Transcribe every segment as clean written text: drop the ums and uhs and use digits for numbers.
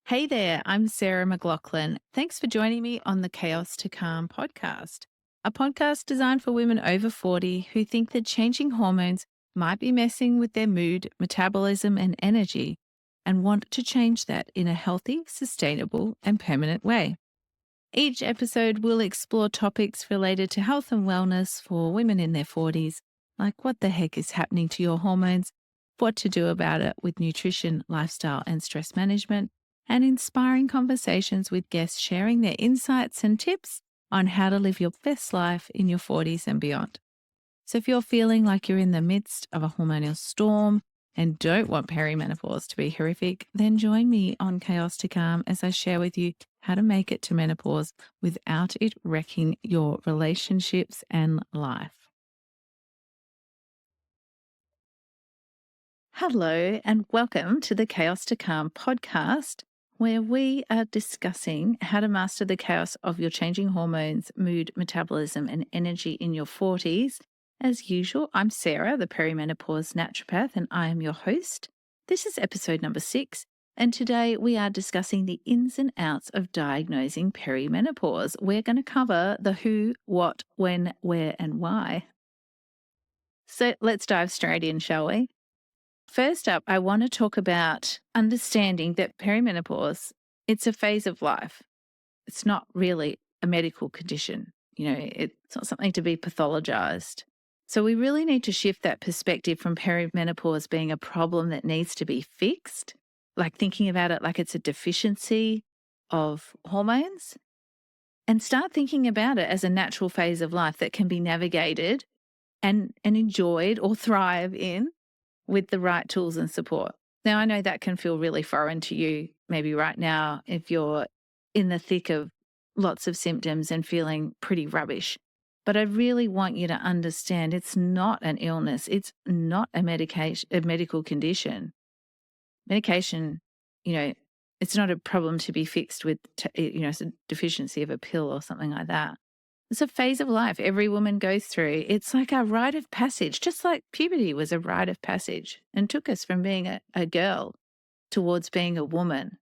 Hey there, I'm Sarah McLaughlin. Thanks for joining me on the Chaos to Calm podcast, a podcast designed for women over 40 who think that changing hormones might be messing with their mood, metabolism, and energy, and want to change that in a healthy, sustainable, and permanent way. Each episode will explore topics related to health and wellness for women in their 40s, like what the heck is happening to your hormones, what to do about it with nutrition, lifestyle, and stress management, and inspiring conversations with guests sharing their insights and tips on how to live your best life in your 40s and beyond. So if you're feeling like you're in the midst of a hormonal storm and don't want perimenopause to be horrific, then join me on Chaos to Calm as I share with you how to make it to menopause without it wrecking your relationships and life. Hello, and welcome to the Chaos to Calm podcast, where we are discussing how to master the chaos of your changing hormones, mood, metabolism, and energy in your 40s. As usual, I'm Sarah, the perimenopause naturopath, and I am your host. This is episode number 6, and today we are discussing the ins and outs of diagnosing perimenopause. We're going to cover the who, what, when, where, and why. So let's dive straight in, shall we? First up, I want to talk about understanding that perimenopause, it's a phase of life. It's not really a medical condition. It's not something to be pathologized. So we really need to shift that perspective from perimenopause being a problem that needs to be fixed, like thinking about it like it's a deficiency of hormones, and start thinking about it as a natural phase of life that can be navigated and enjoyed or thrive in with the right tools and support. Now, I know that can feel really foreign to you, maybe right now, if you're in the thick of lots of symptoms and feeling pretty rubbish. But I really want you to understand it's not an illness. It's not a medical condition. Medication, it's not a problem to be fixed with, it's a deficiency of a pill or something like that. It's a phase of life every woman goes through. It's like a rite of passage, just like puberty was a rite of passage and took us from being a girl towards being a woman.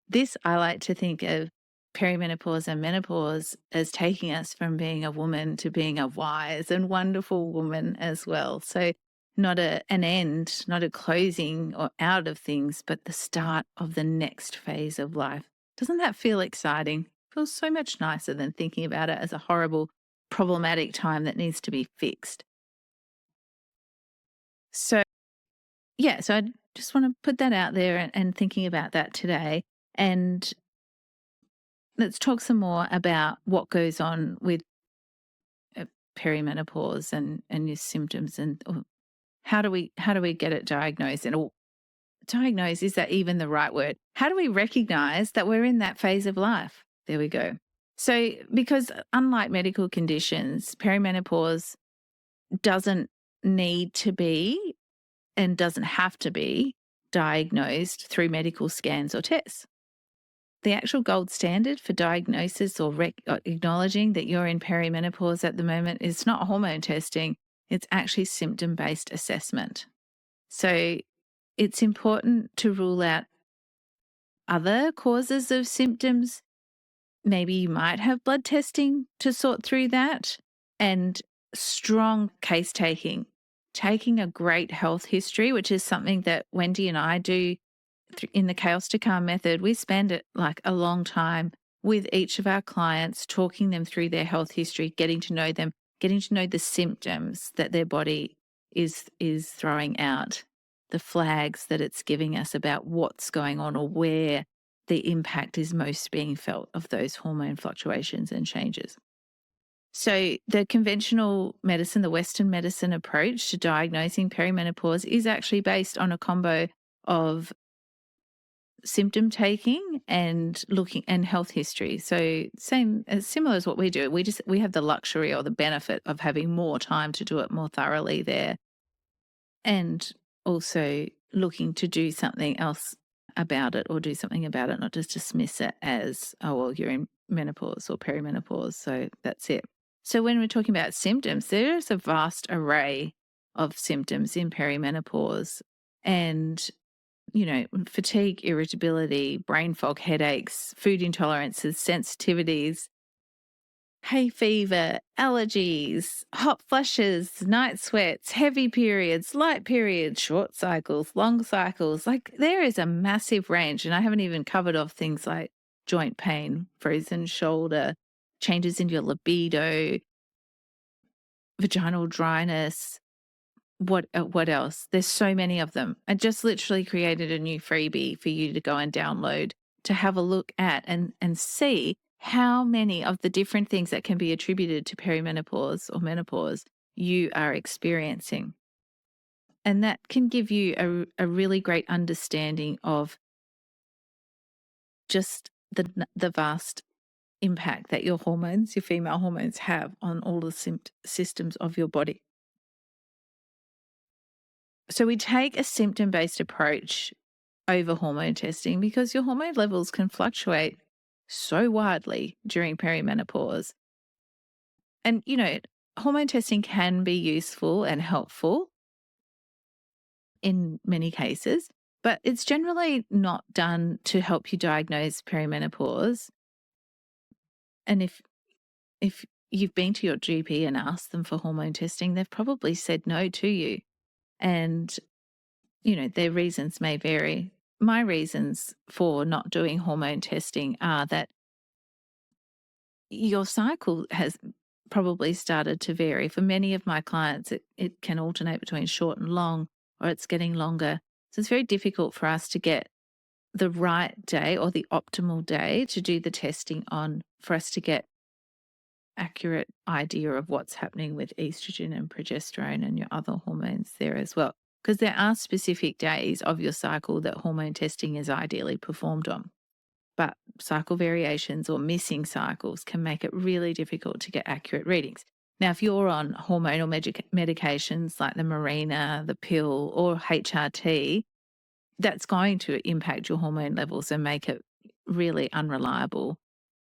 This, I like to think of perimenopause and menopause as taking us from being a woman to being a wise and wonderful woman as well. So not an end, not a closing or out of things, but the start of the next phase of life. Doesn't that feel exciting? Feels so much nicer than thinking about it as a horrible, problematic time that needs to be fixed. So, so I just want to put that out there and thinking about that today. And let's talk some more about what goes on with perimenopause and your symptoms and how do we get it diagnosed? And diagnose, is that even the right word? How do we recognize that we're in that phase of life? There we go. So, because unlike medical conditions, perimenopause doesn't need to be and doesn't have to be diagnosed through medical scans or tests. The actual gold standard for diagnosis or acknowledging that you're in perimenopause at the moment is not hormone testing, it's actually symptom-based assessment. So it's important to rule out other causes of symptoms. Maybe you might have blood testing to sort through that, and strong case taking a great health history, which is something that Wendy and I do in the Chaos to Calm method. We spend it like a long time with each of our clients, talking them through their health history, getting to know them, getting to know the symptoms that their body is throwing out, the flags that it's giving us about what's going on or where the impact is most being felt of those hormone fluctuations and changes. So the conventional medicine, the Western medicine approach to diagnosing perimenopause is actually based on a combo of symptom taking and looking and health history. So similar as what we do. We have the luxury or the benefit of having more time to do it more thoroughly there. And also looking to do something else about it or do something about it, not just dismiss it as, oh, well, you're in menopause or perimenopause, so that's it. So when we're talking about symptoms, there's a vast array of symptoms in perimenopause. And fatigue, irritability, brain fog, headaches, food intolerances, sensitivities, hay fever, allergies, hot flushes, night sweats, heavy periods, light periods, short cycles, long cycles. Like there is a massive range. And I haven't even covered off things like joint pain, frozen shoulder, changes in your libido, vaginal dryness. What else? There's so many of them. I just literally created a new freebie for you to go and download to have a look at and see how many of the different things that can be attributed to perimenopause or menopause you are experiencing. And that can give you a really great understanding of just the vast impact that your hormones, your female hormones, have on all the systems of your body. So we take a symptom-based approach over hormone testing because your hormone levels can fluctuate so widely during perimenopause. And, hormone testing can be useful and helpful in many cases, but it's generally not done to help you diagnose perimenopause. And if you've been to your GP and asked them for hormone testing, they've probably said no to you. And their reasons may vary. My reasons for not doing hormone testing are that your cycle has probably started to vary. For many of my clients, it can alternate between short and long, or it's getting longer. So it's very difficult for us to get the right day or the optimal day to do the testing on for us to get accurate idea of what's happening with estrogen and progesterone and your other hormones there as well. Because there are specific days of your cycle that hormone testing is ideally performed on. But cycle variations or missing cycles can make it really difficult to get accurate readings. Now, if you're on hormonal medications like the Mirena, the pill, or HRT, that's going to impact your hormone levels and make it really unreliable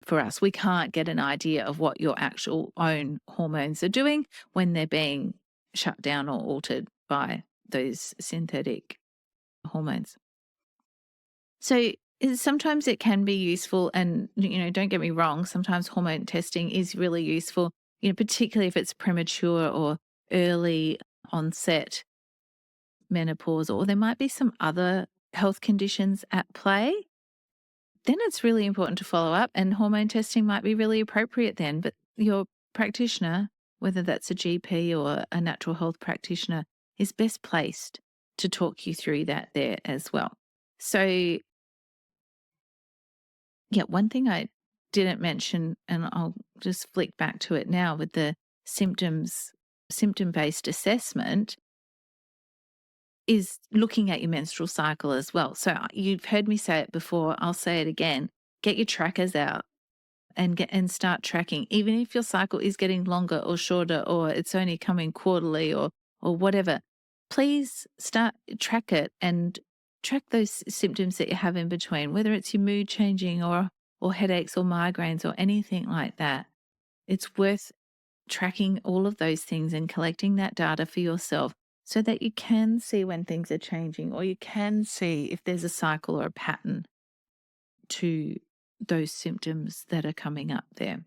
for us. We can't get an idea of what your actual own hormones are doing when they're being shut down or altered by those synthetic hormones. So sometimes it can be useful, and don't get me wrong, sometimes hormone testing is really useful, particularly if it's premature or early onset menopause, or there might be some other health conditions at play. Then it's really important to follow up, and hormone testing might be really appropriate then. But your practitioner, whether that's a GP or a natural health practitioner, is best placed to talk you through that there as well. So, yeah, one thing I didn't mention, and I'll just flick back to it now with the symptom-based assessment, is looking at your menstrual cycle as well. So you've heard me say it before, I'll say it again. Get your trackers out and start tracking. Even if your cycle is getting longer or shorter, or it's only coming quarterly or whatever, please track it and track those symptoms that you have in between, whether it's your mood changing or headaches or migraines or anything like that. It's worth tracking all of those things and collecting that data for yourself so that you can see when things are changing, or you can see if there's a cycle or a pattern to those symptoms that are coming up there.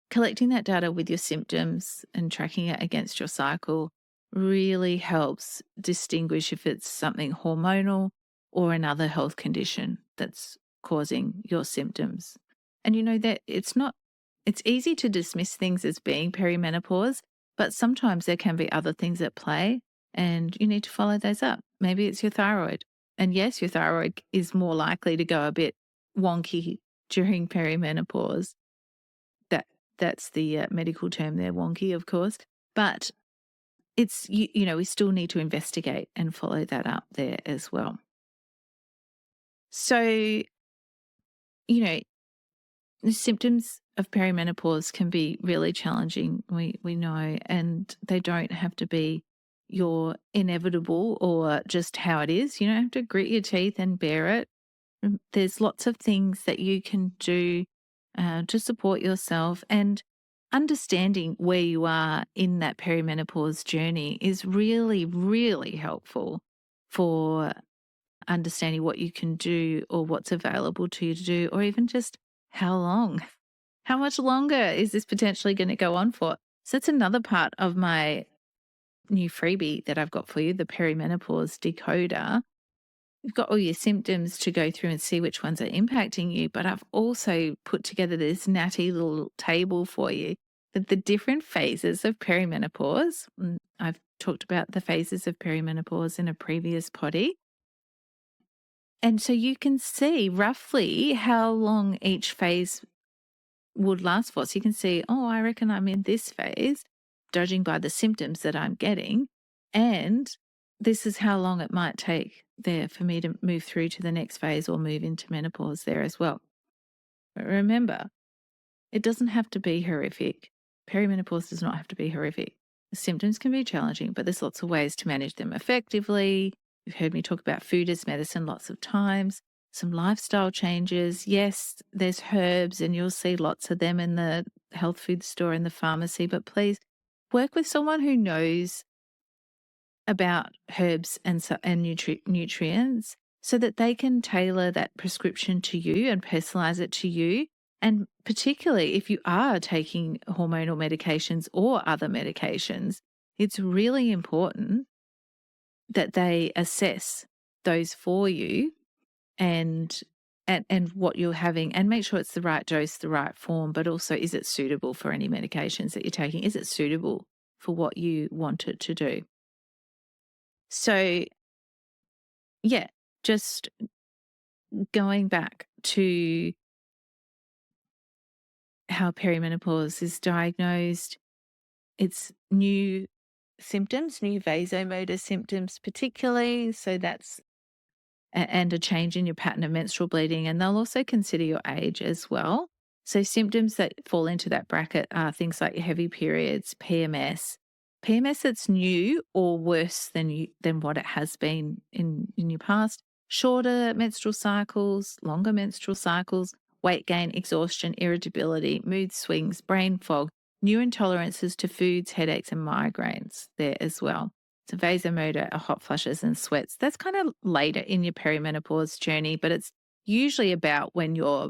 Collecting that data with your symptoms and tracking it against your cycle really helps distinguish if it's something hormonal or another health condition that's causing your symptoms. And that it's easy to dismiss things as being perimenopause, but sometimes there can be other things at play and you need to follow those up. Maybe it's your thyroid. And yes, your thyroid is more likely to go a bit wonky during perimenopause. That's the medical term there, wonky, of course. But it's, we still need to investigate and follow that up there as well. So, the symptoms of perimenopause can be really challenging, we know, and they don't have to be your inevitable or just how it is. You don't have to grit your teeth and bear it. There's lots of things that you can do to support yourself, and understanding where you are in that perimenopause journey is really, really helpful for understanding what you can do or what's available to you to do, or even just how long. How much longer is this potentially going to go on for? So that's another part of my new freebie that I've got for you, the Perimenopause Decoder. You've got all your symptoms to go through and see which ones are impacting you, but I've also put together this natty little table for you that the different phases of perimenopause, and I've talked about the phases of perimenopause in a previous poddy. And so you can see roughly how long each phase would last for. So you can see, oh, I reckon I'm in this phase, judging by the symptoms that I'm getting. And this is how long it might take there for me to move through to the next phase or move into menopause there as well. But remember, it doesn't have to be horrific. Perimenopause does not have to be horrific. The symptoms can be challenging, but there's lots of ways to manage them effectively. You've heard me talk about food as medicine lots of times. Some lifestyle changes. Yes, there's herbs, and you'll see lots of them in the health food store and the pharmacy, but please work with someone who knows about herbs and nutrients so that they can tailor that prescription to you and personalize it to you. And particularly if you are taking hormonal medications or other medications, it's really important that they assess those for you and what you're having, and make sure it's the right dose, the right form, but also, is it suitable for any medications that you're taking? Is it suitable for what you want it to do? So, yeah, just going back to how perimenopause is diagnosed, it's new symptoms, new vasomotor symptoms particularly. So that's and a change in your pattern of menstrual bleeding. And they'll also consider your age as well. So symptoms that fall into that bracket are things like your heavy periods, PMS that's new or worse than what it has been in your past, shorter menstrual cycles, longer menstrual cycles, weight gain, exhaustion, irritability, mood swings, brain fog, new intolerances to foods, headaches, and migraines there as well. So vasomotor, hot flushes and sweats. That's kind of later in your perimenopause journey, but it's usually about when your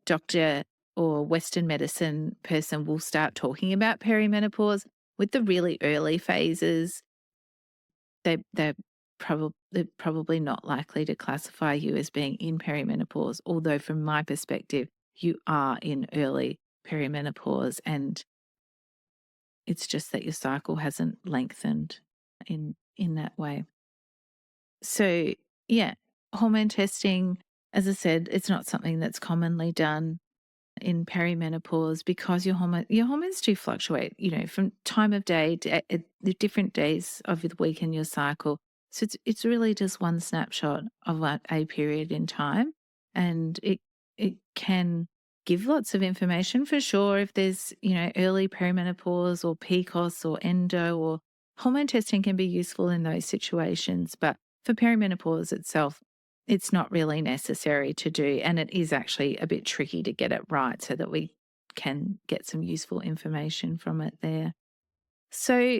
doctor or Western medicine person will start talking about perimenopause. With the really early phases, they're probably not likely to classify you as being in perimenopause, although from my perspective, you are in early perimenopause, and it's just that your cycle hasn't lengthened in that way. So, yeah, hormone testing, as I said, it's not something that's commonly done in perimenopause because your hormones do fluctuate, from time of day to the different days of the week in your cycle. So it's really just one snapshot of a period in time, and it can give lots of information for sure if there's early perimenopause or PCOS or endo, or hormone testing can be useful in those situations. But for perimenopause itself, it's not really necessary to do, and it is actually a bit tricky to get it right so that we can get some useful information from it there. So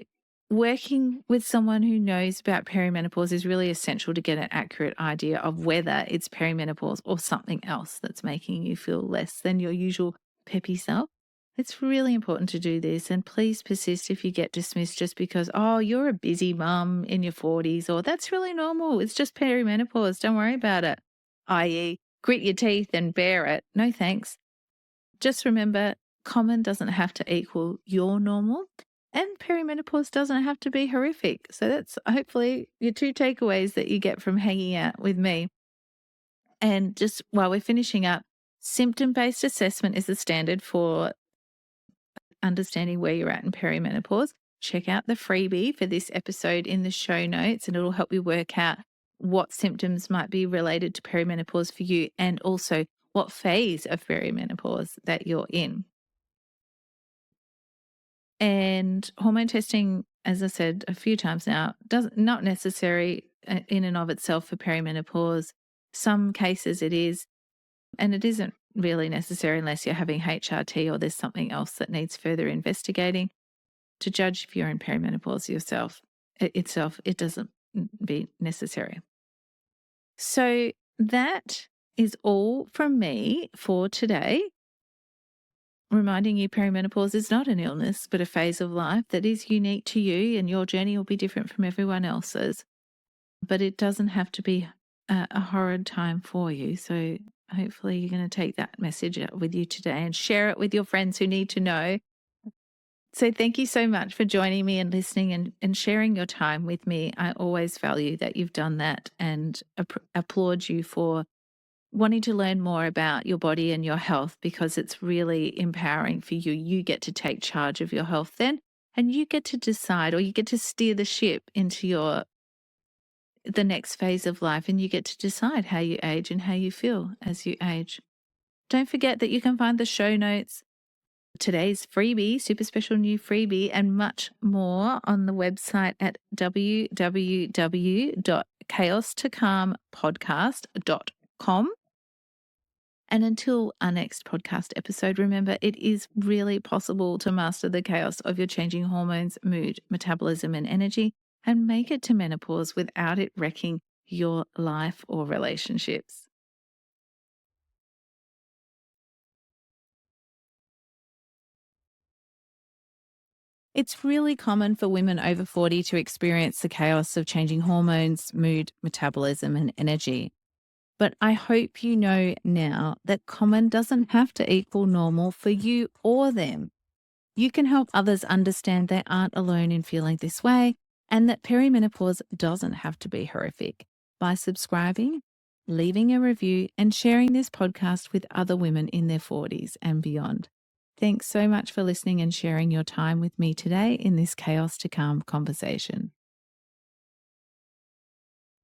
working with someone who knows about perimenopause is really essential to get an accurate idea of whether it's perimenopause or something else that's making you feel less than your usual peppy self. It's really important to do this, and please persist if you get dismissed just because, oh, you're a busy mum in your 40s, or that's really normal. It's just perimenopause. Don't worry about it. I.e., grit your teeth and bear it. No thanks. Just remember, common doesn't have to equal your normal, and perimenopause doesn't have to be horrific. So that's hopefully your two takeaways that you get from hanging out with me. And just while we're finishing up, symptom-based assessment is the standard for understanding where you're at in perimenopause. Check out the freebie for this episode in the show notes, and it'll help you work out what symptoms might be related to perimenopause for you, and also what phase of perimenopause that you're in. And hormone testing, as I said a few times now, not necessary in and of itself for perimenopause. Some cases it is, and it isn't really necessary unless you're having HRT or there's something else that needs further investigating to judge if you're in perimenopause yourself. It doesn't be necessary. So that is all from me for today. Reminding you, perimenopause is not an illness, but a phase of life that is unique to you, and your journey will be different from everyone else's. But it doesn't have to be a horrid time for you. So hopefully you're going to take that message out with you today and share it with your friends who need to know. So thank you so much for joining me and listening and sharing your time with me. I always value that you've done that, and applaud you for wanting to learn more about your body and your health, because it's really empowering for you. You get to take charge of your health then, and you get to decide, or you get to steer the ship into the next phase of life, and you get to decide how you age and how you feel as you age. Don't forget that you can find the show notes, today's freebie, super special new freebie, and much more on the website at www.chaostocalmpodcast.com. And until our next podcast episode, remember, it is really possible to master the chaos of your changing hormones, mood, metabolism, and energy, and make it to menopause without it wrecking your life or relationships. It's really common for women over 40 to experience the chaos of changing hormones, mood, metabolism, and energy. But I hope you know now that common doesn't have to equal normal for you or them. You can help others understand they aren't alone in feeling this way, and that perimenopause doesn't have to be horrific, by subscribing, leaving a review, and sharing this podcast with other women in their 40s and beyond. Thanks so much for listening and sharing your time with me today in this Chaos to Calm conversation.